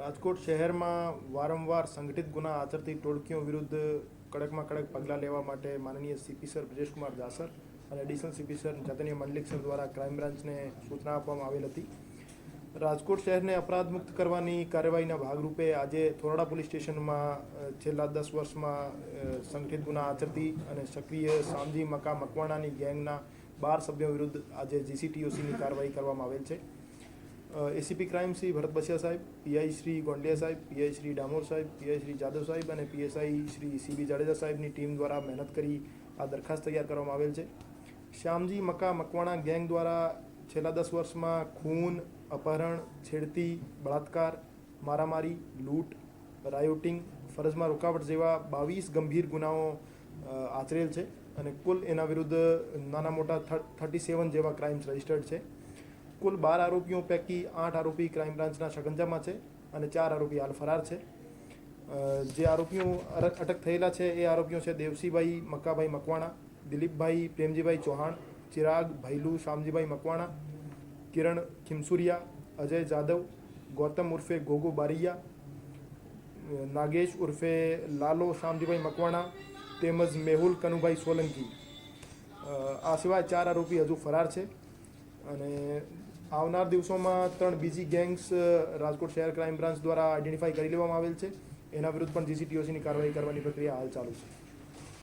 રાજકોટ શહેરમાં વારંવાર સંગઠિત ગુના આચરતી ટોળકીઓ વિરુદ્ધ કડકમાં કડક પગલાં લેવા માટે માનનીય સીપી સર બ્રજેશકુમાર દાસર અને એડિશનલ સીપી સર ચૈતન્ય મંડલિક સર દ્વારા ક્રાઇમ બ્રાન્ચને સૂચના આપવામાં આવેલ હતી. રાજકોટ શહેરને અપરાધમુક્ત કરવાની કાર્યવાહીના ભાગરૂપે આજે થોરાડા પોલીસ સ્ટેશનમાં છેલ્લા 10 વર્ષમાં સંગઠિત ગુના આચરતી અને સક્રિય સામજી મકા મકવાણાની ગેંગના 12 સભ્યો વિરુદ્ધ આજે જીસીટીઓસીની કાર્યવાહી કરવામાં આવેલ છે. એસીપી ક્રાઇમ શ્રી ભરત બસિયા સાહેબ, પીઆઈ શ્રી ગોંડિયા સાહેબ, પીઆઈ શ્રી ડામોર સાહેબ, પીઆઈ શ્રી જાદવ સાહેબ અને પીએસઆઈ શ્રી સીબી જાડેજા સાહેબની ટીમ દ્વારા મહેનત કરી આ દરખાસ્ત તૈયાર કરવામાં આવેલ છે. શ્યામજી મકા મકવાણા ગેંગ દ્વારા છેલ્લા 10 વર્ષમાં ખૂન, અપહરણ, છેડતી, બળાત્કાર, મારામારી, લૂંટ, રાયોટિંગ, ફરજમાં રોકાવટ જેવા 22 ગંભીર ગુનાઓ આચરેલ છે અને કુલ એના વિરુદ્ધ નાના મોટા 37 જેવા ક્રાઇમ્સ રજિસ્ટર્ડ છે. કુલ 12 આરોપીઓ પૈકી 8 આરોપી ક્રાઇમ બ્રાન્ચના શકંજામાં છે અને 4 આરોપી હાલ ફરાર છે. જે આરોપીઓ અટક થયેલા છે એ આરોપીઓ છે દેવસીભાઈ મક્કાભાઈ મકવાણા, દિલીપભાઈ પ્રેમજીભાઈ ચૌહાણ, ચિરાગ ભૈલુ શામજીભાઈ મકવાણા, કિરણ ખીમસુરિયા, અજય જાદવ, ગૌતમ ઉર્ફે ગોગો બારૈયા, નાગેશ ઉર્ફે લાલો શામજીભાઈ મકવાણા તેમજ મેહુલ કનુભાઈ સોલંકી. આ સિવાય 4 આરોપી હજુ ફરાર છે અને આવનાર દિવસોમાં 3 બીજી ગેંગ્સ રાજકોટ શહેર ક્રાઇમ બ્રાન્ચ દ્વારા આઈડેન્ટિફાઈ કરી લેવામાં આવેલ છે. એના વિરુદ્ધ પણ જીસીટીઓસીની કાર્યવાહી કરવાની પ્રક્રિયા હાલ ચાલુ છે.